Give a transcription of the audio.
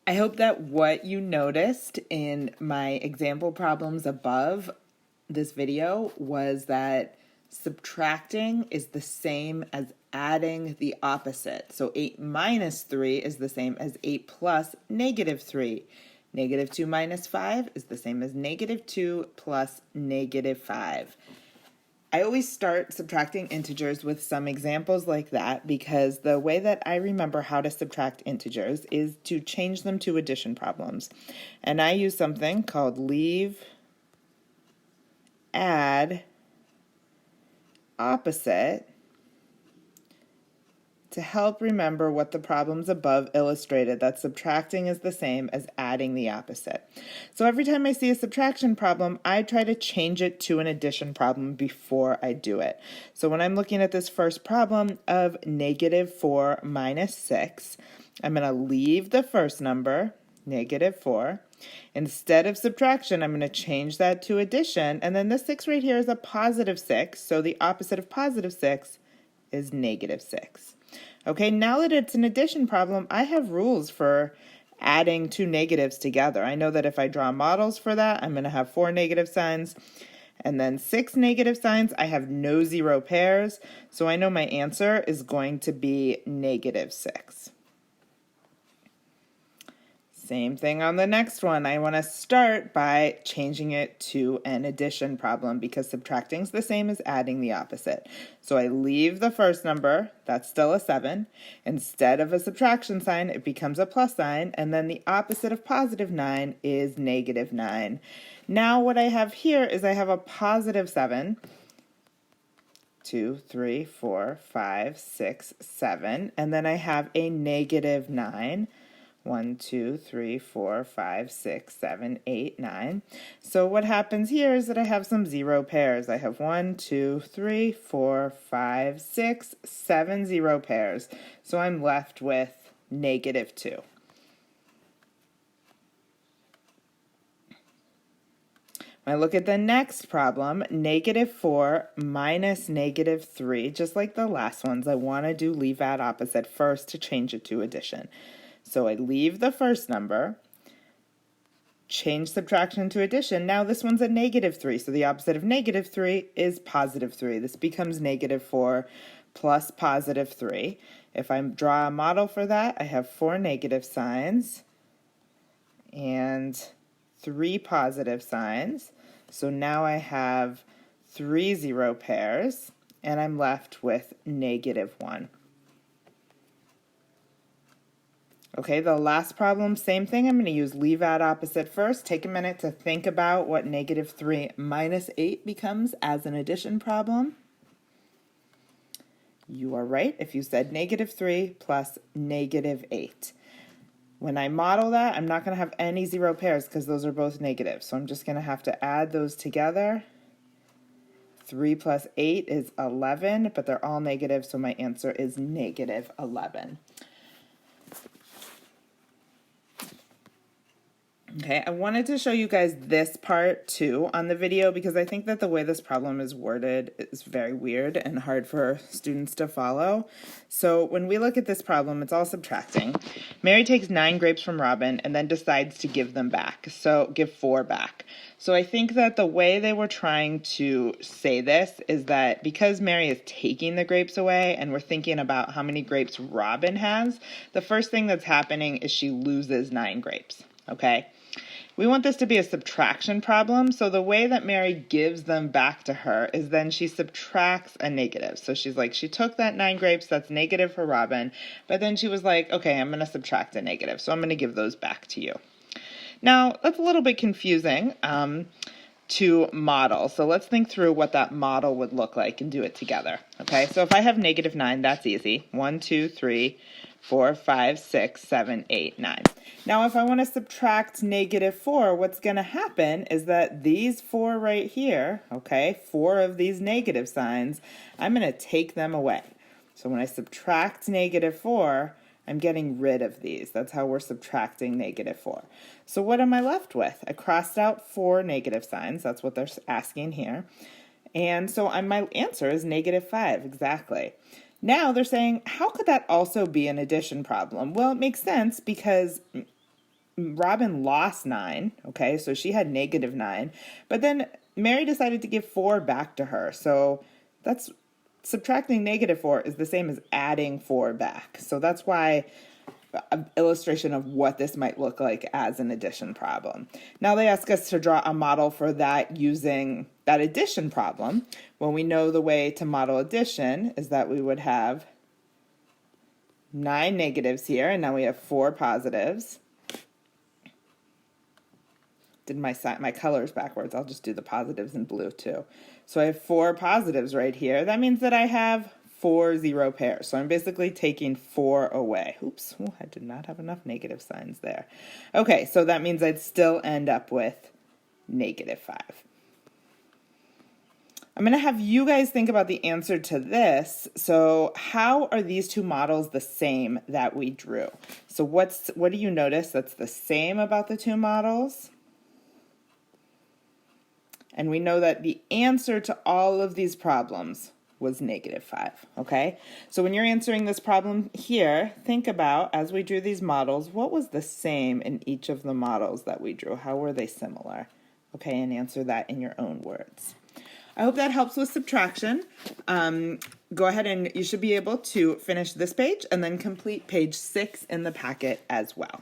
I hope that what you noticed in my example problems above this video was that subtracting is the same as adding the opposite. So 8 minus 3 is the same as 8 plus negative 3. Negative 2 minus 5 is the same as negative 2 plus negative 5. I always start subtracting integers with some examples like that because the way that I remember how to subtract integers is to change them to addition problems. And I use something called leave, add, opposite to help remember what the problems above illustrated, that subtracting is the same as adding the opposite. So every time I see a subtraction problem, I try to change it to an addition problem before I do it. So when I'm looking at this first problem of negative 4 minus 6, I'm going to leave the first number, negative 4. Instead of subtraction, I'm going to change that to addition, and then this 6 right here is a positive 6, so the opposite of positive 6 is negative 6. Okay, now that it's an addition problem, I have rules for adding two negatives together. I know that if I draw models for that, I'm going to have 4 negative signs and then 6 negative signs. I have no zero pairs, so I know my answer is going to be negative 6. Same thing on the next one. I want to start by changing it to an addition problem because subtracting is the same as adding the opposite. So I leave the first number, that's still a 7. Instead of a subtraction sign, it becomes a plus sign, and then the opposite of positive 9 is negative 9. Now what I have here is I have a positive 7, 2, 3, 4, 5, 6, 7, and then I have a negative 9. 1, 2, 3, 4, 5, 6, 7, 8, 9. So what happens here is that I have some zero pairs. I have 1, 2, 3, 4, 5, 6, 7 zero pairs. So I'm left with negative 2. When I look at the next problem, negative 4 minus negative 3, just like the last ones, I want to do leave add opposite first to change it to addition. So I leave the first number, change subtraction to addition. Now this one's a negative 3, so the opposite of negative 3 is positive 3. This becomes negative 4 plus positive 3. If I draw a model for that, I have 4 negative signs and 3 positive signs. So now I have 3 zero pairs, and I'm left with negative 1. Okay, the last problem, same thing. I'm going to use leave add opposite first. Take a minute to think about what negative 3 minus 8 becomes as an addition problem. You are right if you said negative 3 plus negative 8. When I model that, I'm not going to have any zero pairs because those are both negative. So I'm just going to have to add those together. 3 plus 8 is 11, but they're all negative, so my answer is negative 11. Okay, I wanted to show you guys this part too on the video because I think that the way this problem is worded is very weird and hard for students to follow. So when we look at this problem, it's all subtracting. Mary takes 9 grapes from Robin and then decides to give them back. So give 4 back. So I think that the way they were trying to say this is that because Mary is taking the grapes away and we're thinking about how many grapes Robin has, the first thing that's happening is she loses 9 grapes. Okay? We want this to be a subtraction problem, so the way that Mary gives them back to her is then she subtracts a negative. So she's like, she took that 9 grapes, that's negative for Robin, but then she was like, okay, I'm going to subtract a negative, so I'm going to give those back to you. Now, that's a little bit confusing to model, so let's think through what that model would look like and do it together. Okay, so if I have negative 9, that's easy. 1, 2, 3, 4, 5, 6, 7, 8, 9. Now, if I want to subtract negative 4, what's going to happen is that these 4 right here, okay, 4 of these negative signs, I'm going to take them away. So when I subtract negative 4, I'm getting rid of these. That's how we're subtracting negative 4. So what am I left with? I crossed out 4 negative signs. That's what they're asking here. And so my answer is negative 5, exactly. Now they're saying, how could that also be an addition problem? Well, it makes sense because Robin lost 9, okay, so she had negative 9, but then Mary decided to give 4 back to her, so that's subtracting negative 4 is the same as adding 4 back. So that's why an illustration of what this might look like as an addition problem. Now they ask us to draw a model for that using that addition problem. Well, we know the way to model addition is that we would have 9 negatives here, and now we have 4 positives. Did my colors backwards. I'll just do the positives in blue too. So I have 4 positives right here. That means that I have 4 0 pairs. So I'm basically taking 4 away. Oops, I did not have enough negative signs there. Okay, so that means I'd still end up with negative 5. I'm going to have you guys think about the answer to this. So how are these two models the same that we drew? So what do you notice that's the same about the two models? And we know that the answer to all of these problems was negative 5, okay? So when you're answering this problem here, think about, as we drew these models, what was the same in each of the models that we drew? How were they similar? Okay, and answer that in your own words. I hope that helps with subtraction. Go ahead and you should be able to finish this page and then complete page 6 in the packet as well.